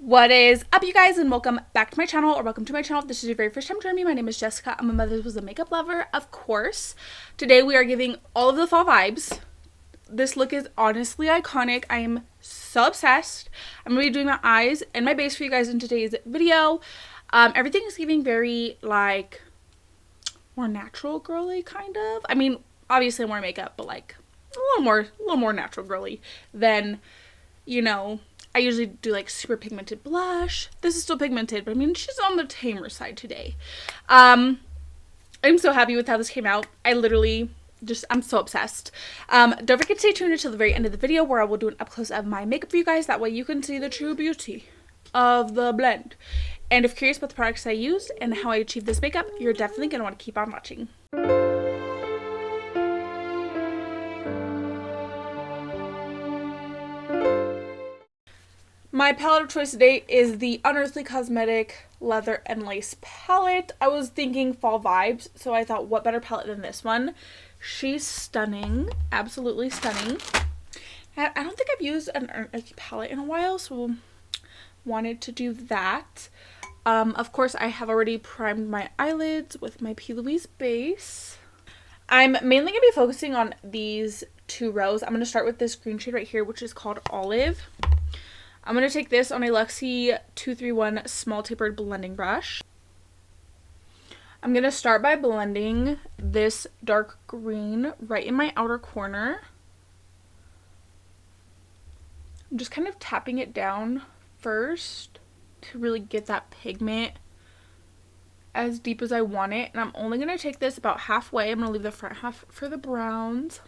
What is up, you guys, and welcome back to my channel, or welcome to my channel if this is your very first time joining me. My name is Jessica. I'm a mother who's a makeup lover, of course. Today we are giving all of the fall vibes. This look is honestly iconic. I am so obsessed. I'm going to be doing my eyes and my base for you guys in today's video. Everything is giving very, like, more natural girly, kind of. I mean, obviously more makeup, but, like, a little more natural girly than, you know, I usually do like super pigmented blush. This is still pigmented, but I mean, she's on the tamer side today. I'm so happy with how this came out. I'm so obsessed. Don't forget to stay tuned until the very end of the video where I will do an up close of my makeup for you guys. That way you can see the true beauty of the blend. And if curious about the products I used and how I achieved this makeup, you're definitely going to want to keep on watching. My palette of choice today is the Unearthly Cosmetic Leather and Lace palette. I was thinking fall vibes, so I thought what better palette than this one. She's stunning, absolutely stunning. I don't think I've used an Unearthly palette in a while, so wanted to do that. Of course, I have already primed my eyelids with my P.Louise base. I'm mainly going to be focusing on these two rows. I'm going to start with this green shade right here, which is called Olive. I'm going to take this on a Luxie 231 small tapered blending brush. I'm going to start by blending this dark green right in my outer corner. I'm just kind of tapping it down first to really get that pigment as deep as I want it. And I'm only going to take this about halfway. I'm going to leave the front half for the browns.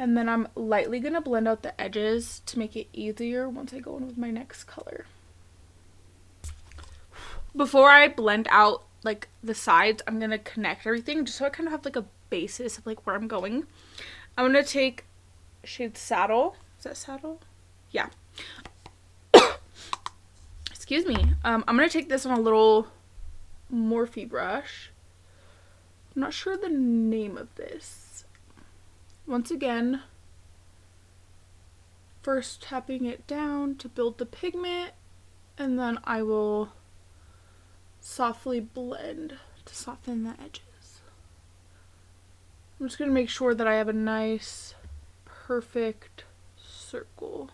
And then I'm lightly going to blend out the edges to make it easier once I go in with my next color. Before I blend out like the sides, I'm going to connect everything just so I kind of have like a basis of like where I'm going. I'm going to take shade Saddle. Is that Saddle? Yeah. Excuse me. I'm going to take this on a little Morphe brush. I'm not sure the name of this. Once again, first tapping it down to build the pigment, and then I will softly blend to soften the edges. I'm just going to make sure that I have a nice, perfect circle.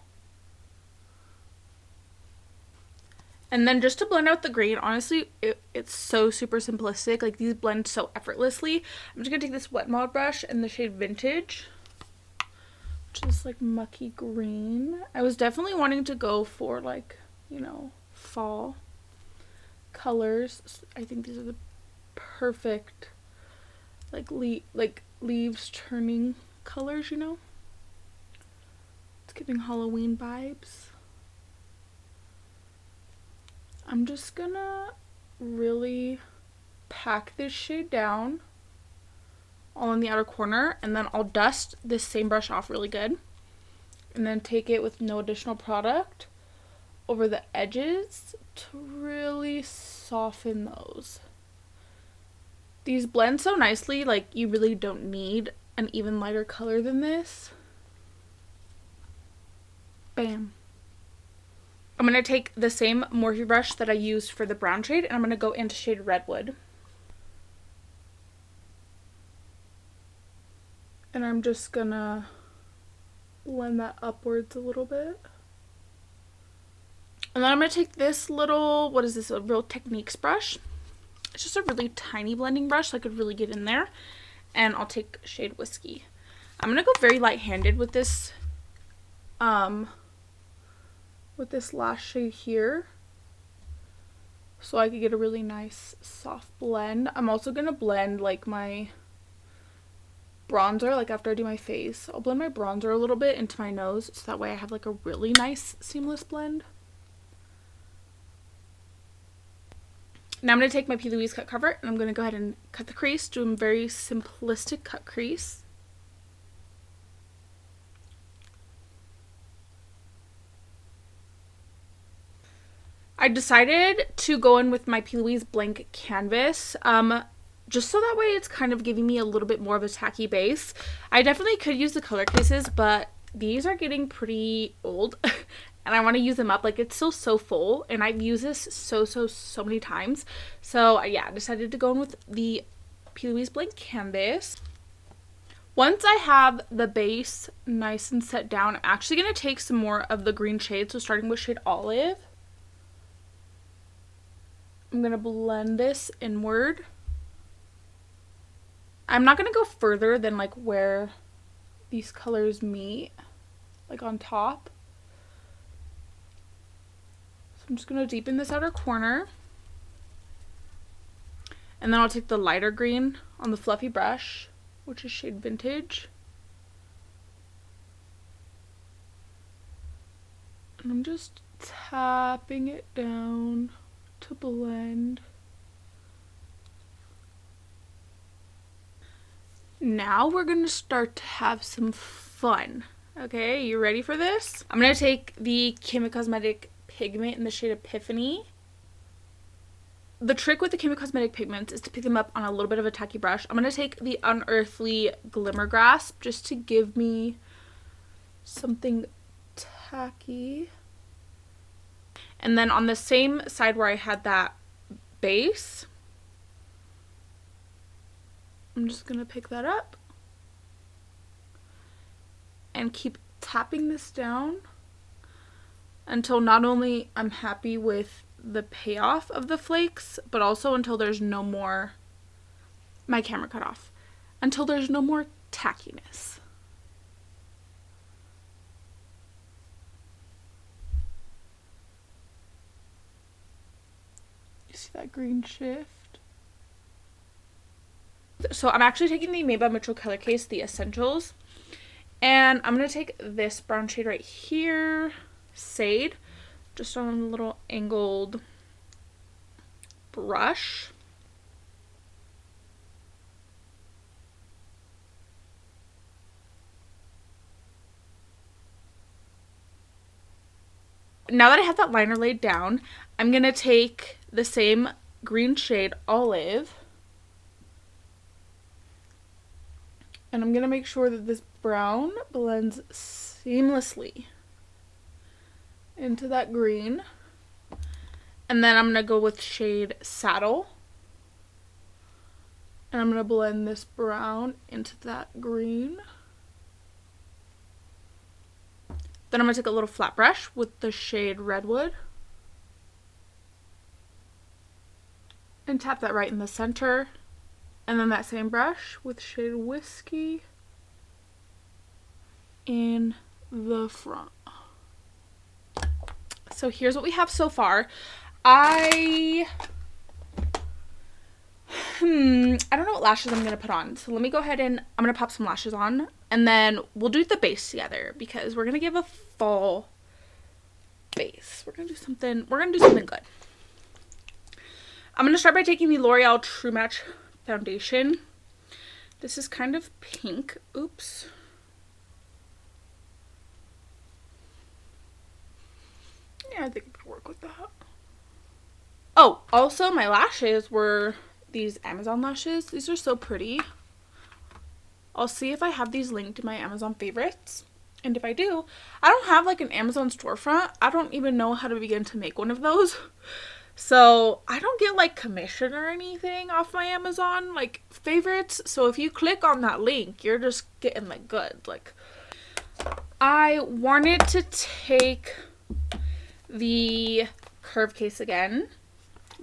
And then just to blend out the green, honestly, it's so super simplistic. Like, these blend so effortlessly. I'm just going to take this wet mod brush in the shade Vintage, which is like mucky green. I was definitely wanting to go for like, you know, fall colors. I think these are the perfect like leaves turning colors, you know. It's giving Halloween vibes. I'm just gonna really pack this shade down all in the outer corner, and then I'll dust this same brush off really good, and then take it with no additional product over the edges to really soften those. These blend so nicely, like you really don't need an even lighter color than this. Bam. I'm going to take the same Morphe brush that I used for the brown shade, and I'm going to go into shade Redwood. And I'm just going to blend that upwards a little bit. And then I'm going to take this little, what is this, a Real Techniques brush. It's just a really tiny blending brush, so I could really get in there. And I'll take shade Whiskey. I'm going to go very light-handed with this, last shade here, so I could get a really nice soft blend. I'm also gonna blend like my bronzer, like after I do my face. I'll blend my bronzer a little bit into my nose, so that way I have like a really nice seamless blend. Now I'm gonna take my P.Louise cut cover, and I'm gonna go ahead and cut the crease, do a very simplistic cut crease. I decided to go in with my P.Louise blank canvas, just so that way it's kind of giving me a little bit more of a tacky base. I definitely could use the color cases, but these are getting pretty old and I want to use them up. Like, it's still so full, and I've used this so many times. So yeah, I decided to go in with the P.Louise blank canvas. Once I have the base nice and set down, I'm actually going to take some more of the green shade. So starting with shade Olive, I'm going to blend this inward. I'm not going to go further than like where these colors meet, like on top. So I'm just going to deepen this outer corner. And then I'll take the lighter green on the fluffy brush, which is shade Vintage. And I'm just tapping it down to blend. Now we're gonna start to have some fun. Okay, you ready for this? I'm gonna take the KimChi pigment in the shade Epiphany. The trick with the KimChi pigments is to pick them up on a little bit of a tacky brush. I'm going to take the Unearthly Glimmer Grasp just to give me something tacky. And then on the same side where I had that base, I'm just going to pick that up and keep tapping this down until not only I'm happy with the payoff of the flakes, but also until there's no more, my camera cut off, until there's no more tackiness. You see that green shift? So I'm actually taking the Made by Mitchell color case, the Essentials, and I'm going to take this brown shade right here, Sade, just on a little angled brush. Now that I have that liner laid down, I'm going to take the same green shade Olive, and I'm going to make sure that this brown blends seamlessly into that green. And then I'm going to go with shade Saddle, and I'm going to blend this brown into that green. Then I'm going to take a little flat brush with the shade Redwood and tap that right in the center. And then that same brush with shade Whiskey in the front. So here's what we have so far. I don't know what lashes I'm going to put on. So let me go ahead and I'm going to pop some lashes on. And then we'll do the base together because we're going to give a fall base. We're going to do something good. I'm going to start by taking the L'Oreal True Match foundation. This is kind of pink. Oops. Yeah, I think I could work with that. Oh, also my lashes were these Amazon lashes. These are so pretty. I'll see if I have these linked in my Amazon favorites. And if I do, I don't have like an Amazon storefront. I don't even know how to begin to make one of those. So I don't get like commission or anything off my Amazon like favorites. So if you click on that link, you're just getting like good. Like, I wanted to take the curve case again.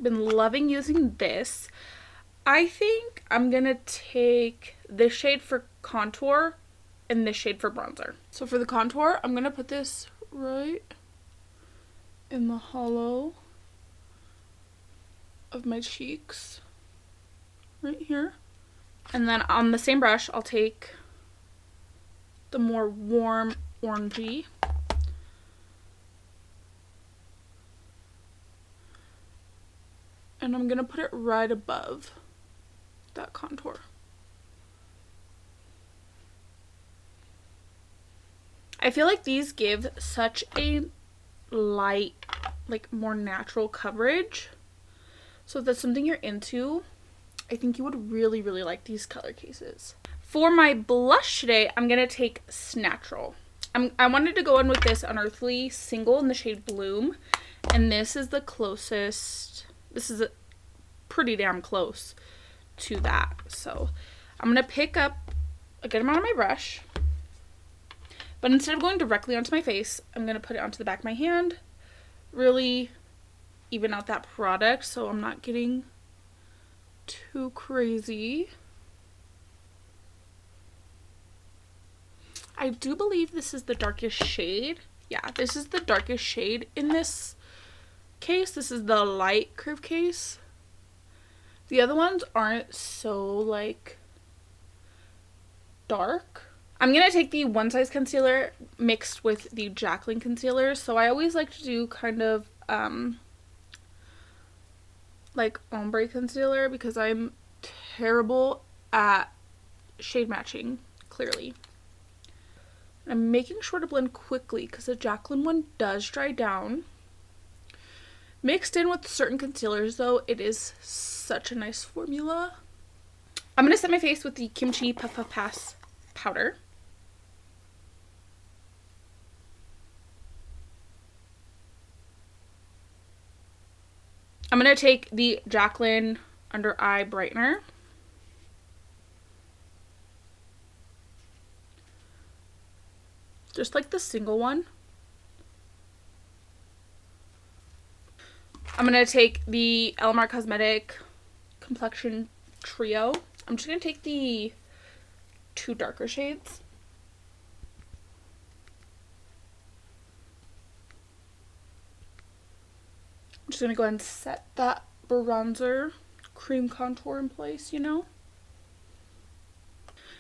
Been loving using this. I think I'm gonna take this shade for contour and this shade for bronzer. So for the contour, I'm gonna put this right in the hollow of my cheeks, right here. And then on the same brush, I'll take the more warm orangey and I'm gonna put it right above that contour. I feel like these give such a light, like more natural coverage. So if that's something you're into, I think you would really, really like these color cases. For my blush today, I'm gonna take Snatchel. I wanted to go in with this Unearthly single in the shade Bloom. And this is the closest. This is pretty damn close to that. So I'm going to pick up a good amount of my brush. But instead of going directly onto my face, I'm going to put it onto the back of my hand. Really even out that product so I'm not getting too crazy. I do believe this is the darkest shade. Yeah, this is the darkest shade in this case. This is the light curve case. The other ones aren't so like dark. I'm gonna take the OneSize concealer mixed with the Jaclyn concealer. So I always like to do kind of like ombre concealer because I'm terrible at shade matching, clearly. I'm making sure to blend quickly because the Jaclyn one does dry down. Mixed in with certain concealers though, it is such a nice formula. I'm going to set my face with the KimChi Puff Puff Pass powder. I'm going to take the Jaclyn Under Eye Brightener. Just like the single one. I'm going to take the Alamar Cosmetic Complexion Trio. I'm just going to take the two darker shades. I'm just going to go ahead and set that bronzer cream contour in place, you know.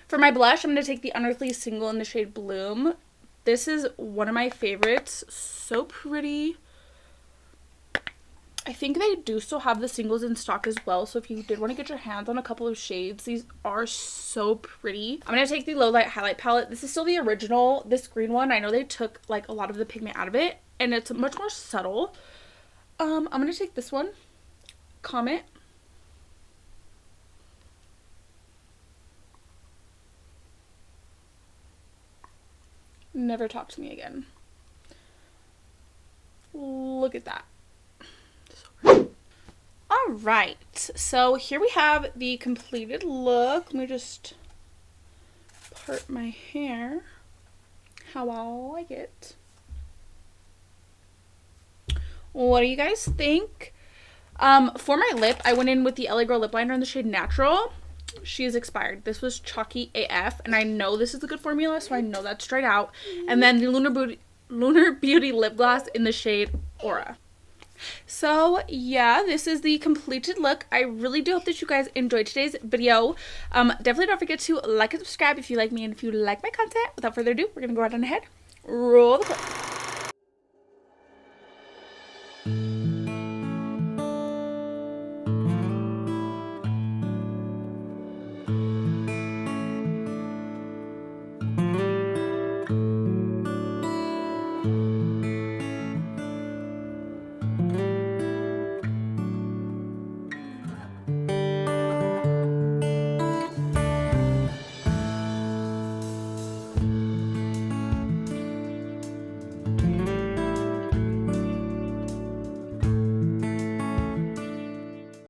For my blush, I'm going to take the Unearthly single in the shade Bloom. This is one of my favorites. So pretty. I think they do still have the singles in stock as well. So if you did want to get your hands on a couple of shades, these are so pretty. I'm going to take the Low Light Highlight Palette. This is still the original. This green one, I know they took like a lot of the pigment out of it. And it's much more subtle. I'm going to take this one. Comet. Never talk to me again. Look at that. Alright, so here we have the completed look. Let me just part my hair how I like it. What do you guys think? For my lip, I went in with the LA Girl lip liner in the shade Natural. She is expired. This was chalky AF, and I know this is a good formula, so I know that's dried out. And then the Lunar Beauty lip gloss in the shade Aura. So yeah, this is the completed look. I really do hope that you guys enjoyed today's video. Definitely don't forget to like and subscribe if you like me and if you like my content. Without further ado, we're gonna go right on ahead, roll the clip.